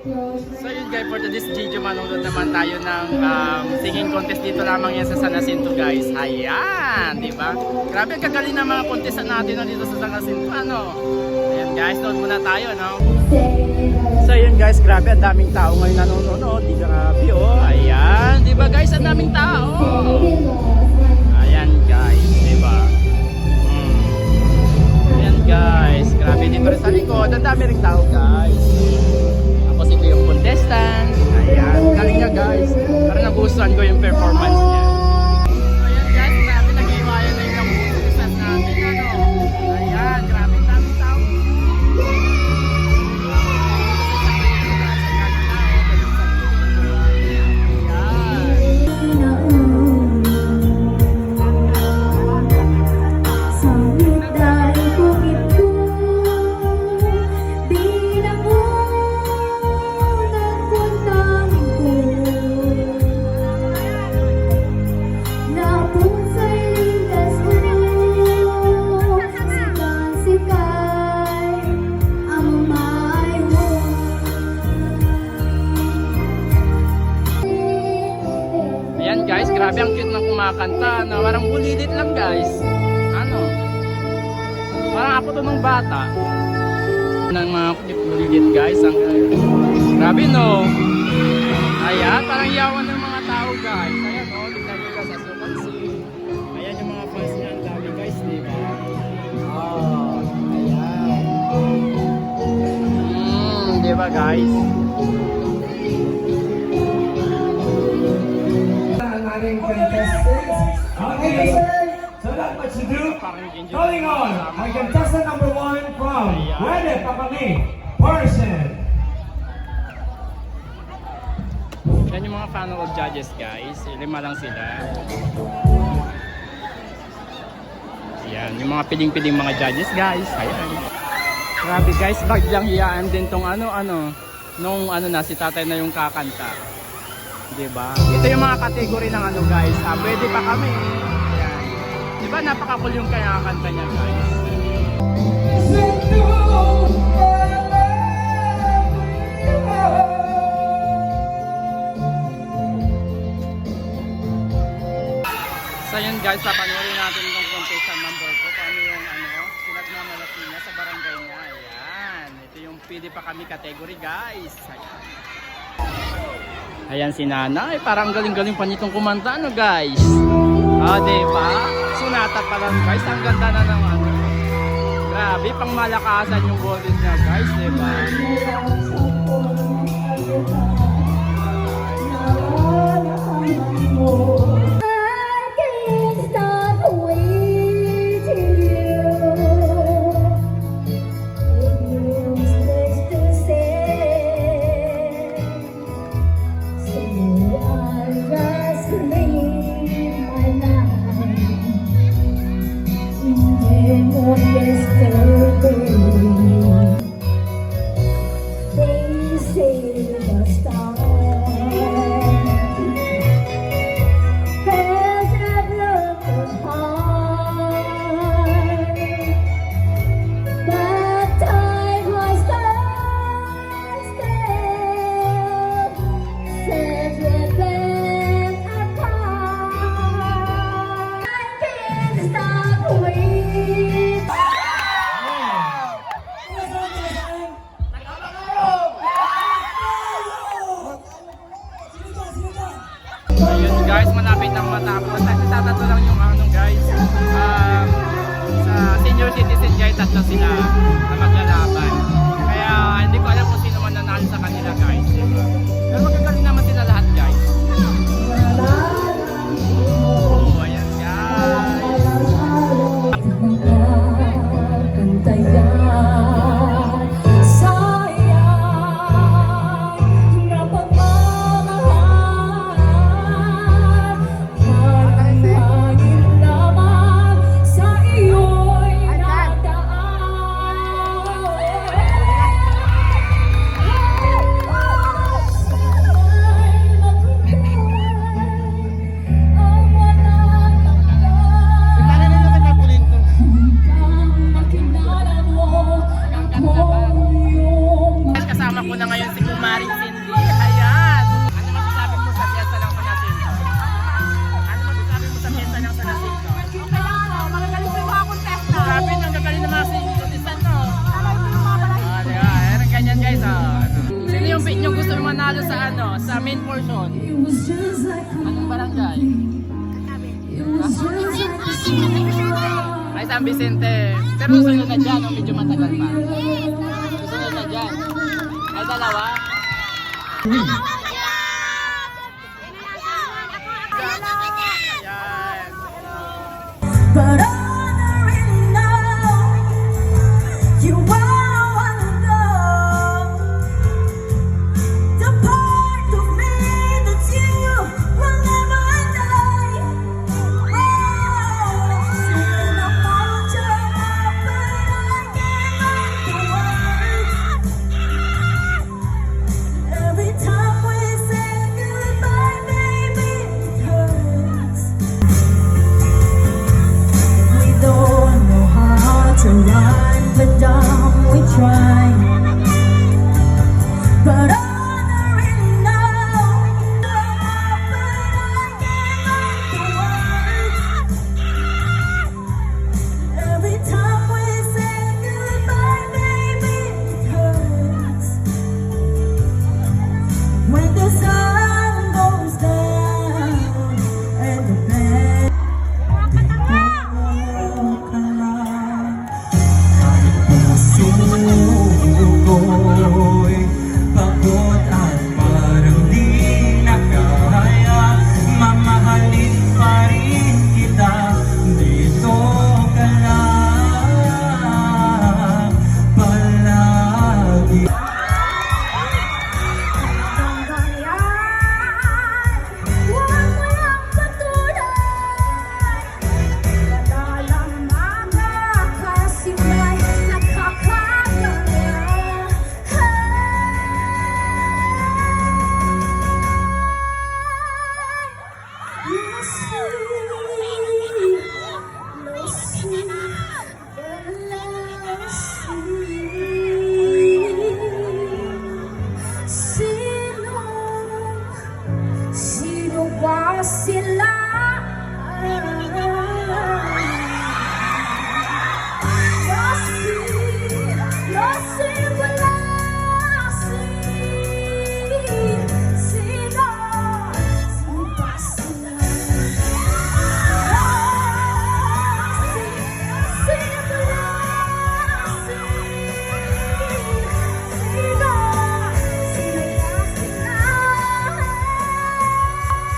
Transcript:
So yun guys, for today's video, manonood naman tayo ng singing contest dito lamang yan sa San Jacinto guys. Ayan, di ba? Grabe ang kagaling ng mga contestant natin dito sa San Jacinto, ano? Ayan guys, nood muna tayo, no? So yun guys, grabe ang daming tao ngayon nanonood. Di grabe, oh. Ayan, di ba guys, ang daming tao. Ayan guys, di ba? Ayan guys, grabe dito rin sa likod. Ang dami rin tao guys. Tapos ito yung contestant. Ayan, galing niya guys. Parang nagustuhan ko yung performance niya. Ayan guys, grabe nag-iwayan na yung contestant natin. Ano? Ayan, grabe ang daming tao. Ayan guys, grabe ang cute ng kumakanta, no? Parang bulilit lang guys. Ano? Parang ako to nung bata. Ng mga bulilit guys. Grabe no? Ayan, parang yawan ng mga tao guys. Ayan no, tignan nyo guys sa sumansi. Ayan yung mga fans niya, ang dami guys, di ba? Oh, ayan. Di ba guys? Okay, so not much to do. Calling on my contestant number 1 from Pwede Pa Kami, Person. Yan yung mga panel of judges guys. 5 lang sila. Yan, yung mga piling-piling mga judges guys. Ayan. Grabe guys, baglang hiyaan din tong nung na si tatay na yung kakanta. Diba? Ito yung mga category ng guys. Pwede pa kami. Ayan. Diba napaka-cool yung kanta niya guys. So yun guys, papanoorin natin itong contestant number 2. Paano yung pinagmamalaki niya sa barangay niya. Ayan. Ito yung pwede pa kami category guys. Ayan. Ayan si nanay, parang galing-galing pa nitong kumanta guys. Diba? Sunata pa lang guys, ang ganda na ng Grabe, pang malakasan yung boses niya guys, diba? Guys, malapit nang matapos. Tatato lang yung guys. Sa senior citizen guys, 3 sila na maglalaban. Kaya hindi ko alam kung sino man nanalo sa kanila guys. Pero magagaling naman sila lahat guys. Oh, ayan guys. si Kumaring Cindy. Ayan. Ano masasabi mo sa fiesta ng San Jacinto? Ano masasabi mo sa fiesta ng San Jacinto? Okay lang po, magagaling po yung mga contestant. Grabe, ang gagaling ng mga singing contestant, no? Alay po yung mga balay. Diba? Ayan, ganyan guys, Sino yung pick nyo gusto yung manalo sa ano? Sa main portion? Anong barangay? Ay, San Vicente. Pero susunod na dyan, medyo matagal pa. Susunod na dyan. Ay, dalawa. Ayan. But all I really know, you wanna know the part of me that's you will never die. Oh, singing about your love, but I can't find the words. Every time we say goodbye, baby, it hurts. We don't know how to run, but don't we try? But all I really know, but I can't find the words. Every time we say goodbye, baby, it hurts. When the sun goes down and the bed Puso'y pagod at parang di nakaya. Mamahalin pa rin kita, dito ka lang palagi. hanggang yan, huwag mo lang patuloy. Wala lang makakasimay, nakakagaya. See